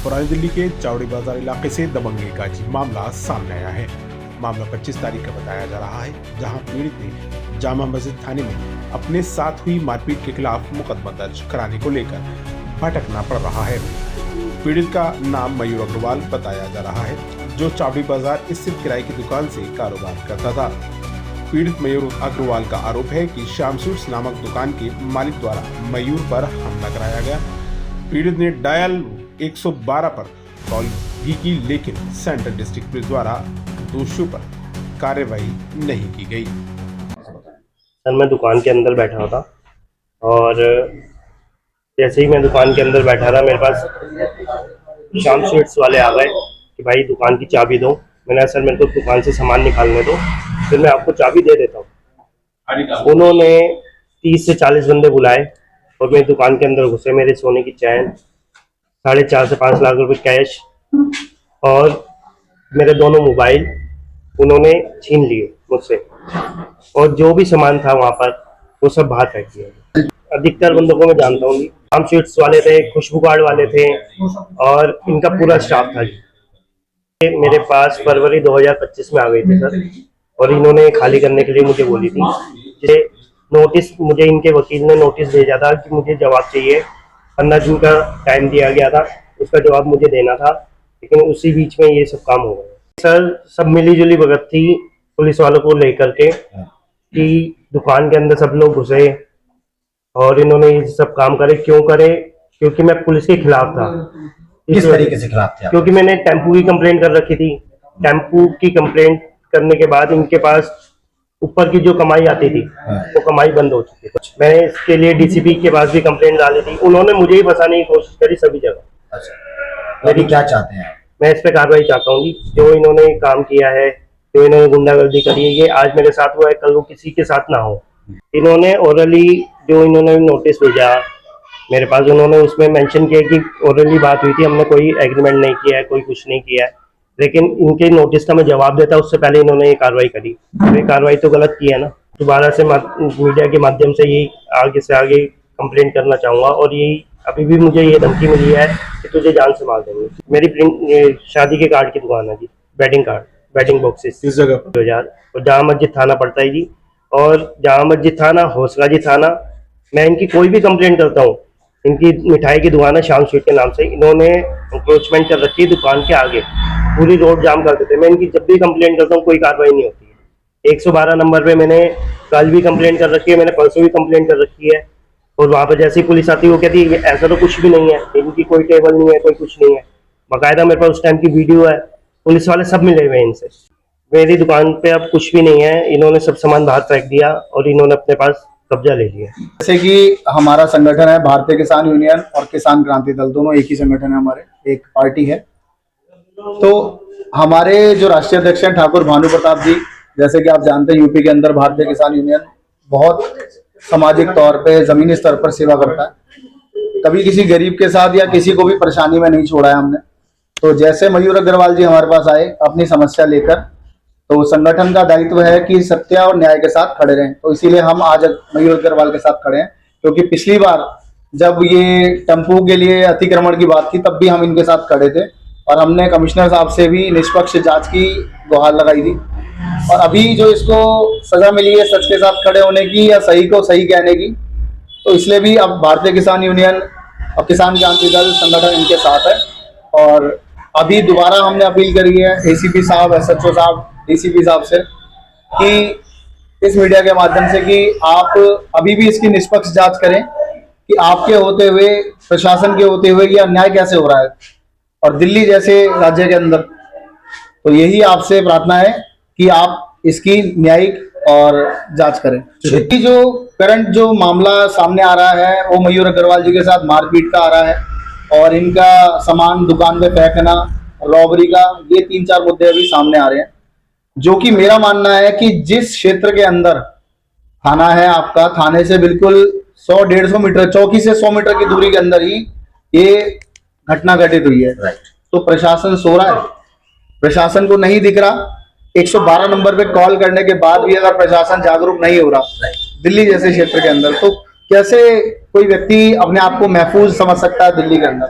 पुरानी दिल्ली के चावड़ी बाजार इलाके से दबंगई का अजीब मामला सामने आया है। मामला 25 तारीख का बताया जा रहा है, जहां पीड़ित ने जामा मस्जिद थाने में अपने साथ हुई मारपीट के खिलाफ मुकदमा दर्ज कराने को लेकर भटकना पड़ रहा है। पीड़ित का नाम मयूर अग्रवाल बताया जा रहा है, जो चावड़ी बाजार स्थित किराए की दुकान से कारोबार करता था। पीड़ित मयूर अग्रवाल का आरोप है कि श्याम स्वीट्स नामक दुकान के मालिक द्वारा मयूर पर हमला कराया गया। पीड़ित ने डायल 112 पर कॉल भी की, लेकिन सेंट्रल डिस्ट्रिक्ट पुलिस द्वारा दोषियों पर कार्रवाई नहीं की गई। सर, मैं दुकान के अंदर बैठा था और जैसे ही मैं दुकान के अंदर बैठा था, मेरे पास श्याम स्वीट्स वाले आ गए कि भाई दुकान की चाबी दो। मैंने सर मेरे को दुकान से सामान निकालने दो, फिर मैं आपको चाबी दे देता हूँ। उन्होंने 30 से 40 बंदे बुलाए और मेरी दुकान के अंदर घुसे। मेरे सोने की चैन, 4.5 से 5 लाख रुपए कैश और मेरे दोनों मोबाइल उन्होंने छीन लिए मुझसे, और जो भी सामान था वहाँ पर वो सब बाहर फेंक दिया। अधिकतर बंदों को मैं जानता हूँ। श्याम स्वीट्स वाले थे, खुशबू कार्ड वाले थे और इनका पूरा स्टाफ था। मेरे पास फरवरी 2025 में आ गए थे सर, और इन्होंने खाली करने के लिए मुझे बोली थी। जिसे नोटिस मुझे इनके वकील ने नोटिस भेजा था कि मुझे जवाब चाहिए। 15 दिन का टाइम दिया गया था, उसका जवाब मुझे देना था, लेकिन उसी बीच में ये सब काम हो गया। सर, सब मिली जुली भगत थी पुलिस वालों को लेकर के कि दुकान के अंदर सब लोग घुसे और इन्होंने ये सब काम करे। क्यों करे? क्योंकि मैं पुलिस के खिलाफ था। किस तरीके से खिलाफ थे? क्योंकि मैंने टेम्पू की कंप्लेंट कर रखी थी। टेम्पू की कंप्लेंट करने के बाद इनके पास ऊपर की जो कमाई आती थी वो कमाई बंद हो चुकी थी। मैंने इसके लिए डीसीपी के पास भी कंप्लेंट डाली थी। उन्होंने मुझे ही फंसाने की कोशिश करी सभी जगह। अच्छा, मेरी क्या चाहते हैं? मैं इस पे कार्रवाई चाहता हूँ। जो इन्होंने काम किया है, जो इन्होंने गुंडागर्दी करी है, ये आज मेरे साथ हुआ है, कल वो किसी के साथ ना हो। इन्होंने ओरली जो इन्होंने नोटिस भेजा मेरे पास, उन्होंने उसमें मेंशन किया कि ओरली बात हुई थी, हमने कोई एग्रीमेंट नहीं किया है, कोई कुछ नहीं किया है। लेकिन इनके नोटिस का मैं जवाब देता उससे पहले इन्होंने ये कार्रवाई करी। ये कार्रवाई तो गलत की है ना। दोबारा से मीडिया के माध्यम से यही आगे से आगे कंप्लेंट करना चाहूँगा। और यही अभी भी मुझे ये धमकी मिली है कि तुझे जान से मार देंगे। मेरी शादी के कार्ड की दुकान है जी, वेडिंग कार्ड, वेडिंग बॉक्सेस। किस जगह? 2000 और जामा मस्जिद थाना पड़ता है जी। और जामा मस्जिद थाना, हौसलाजी थाना, मैं इनकी कोई भी कंप्लेंट करता हूँ। इनकी मिठाई की दुकान है श्याम स्वीट के नाम से। इन्होंने इंक्रोचमेंट कर रखी है दुकान के आगे, पूरी रोड जाम कर देते हैं। मैं इनकी जब भी कंप्लेंट करता हूँ कोई कार्रवाई नहीं होती है। 112 नंबर पे मैंने कल भी कंप्लेंट कर रखी है, मैंने परसों भी कंप्लेंट कर रखी है। और वहाँ पर जैसे ही पुलिस आती है वो कहती है ऐसा तो कुछ भी नहीं है, इनकी कोई टेबल नहीं है, कोई कुछ नहीं है। बाकायदा मेरे पास उस टाइम की वीडियो है। पुलिस वाले सब मिले हुए हैं इनसे। मेरी दुकान पे अब कुछ भी नहीं है। इन्होंने सब सामान बाहर फेंक दिया और इन्होंने अपने पास कब्जा ले लिया। जैसे कि हमारा संगठन है भारतीय किसान यूनियन और किसान क्रांति दल, दोनों एक ही संगठन है, हमारे एक पार्टी है। तो हमारे जो राष्ट्रीय अध्यक्ष हैं ठाकुर भानु प्रताप जी, जैसे कि आप जानते हैं यूपी के अंदर भारतीय किसान यूनियन बहुत सामाजिक तौर पे जमीनी स्तर पर सेवा करता है। कभी किसी गरीब के साथ या किसी को भी परेशानी में नहीं छोड़ा है हमने। तो जैसे मयूर अग्रवाल जी हमारे पास आए अपनी समस्या लेकर, तो संगठन का दायित्व है कि सत्य और न्याय के साथ खड़े रहें। तो इसीलिए हम आज मयूर अग्रवाल के साथ खड़े हैं, क्योंकि पिछली बार जब ये टेम्पू के लिए अतिक्रमण की बात थी तब भी हम इनके साथ खड़े थे और हमने कमिश्नर साहब से भी निष्पक्ष जांच की गुहार लगाई थी। और अभी जो इसको सजा मिली है सच के साथ खड़े होने की या सही को सही कहने की, तो इसलिए भी अब भारतीय किसान यूनियन और किसान क्रांति दल संगठन इनके साथ है। और अभी दोबारा हमने अपील करी है एसीपी साहब, एसएचओ साहब, डीसीपी साहब से कि इस मीडिया के माध्यम से कि आप अभी भी इसकी निष्पक्ष जांच करें कि आपके होते हुए, प्रशासन के होते हुए यह अन्याय कैसे हो रहा है और दिल्ली जैसे राज्य के अंदर। तो यही आपसे प्रार्थना है कि आप इसकी न्यायिक और जांच करें। जो करंट जो मामला सामने आ रहा है वो मयूर अग्रवाल जी के साथ मारपीट का आ रहा है और इनका सामान दुकान में फेंकना, रॉबरी का, ये 3-4 मुद्दे अभी सामने आ रहे हैं। जो कि मेरा मानना है कि जिस क्षेत्र के अंदर थाना है आपका, थाने से बिल्कुल 100-150 मीटर, चौकी से 100 मीटर की दूरी के अंदर ही ये घटना घटित हुई है। तो प्रशासन सो रहा है, प्रशासन को नहीं दिख रहा। 112 नंबर पे कॉल करने के बाद भी अगर प्रशासन जागरूक नहीं हो रहा दिल्ली जैसे क्षेत्र के अंदर, तो कैसे कोई व्यक्ति अपने आप को महफूज समझ सकता है दिल्ली के अंदर।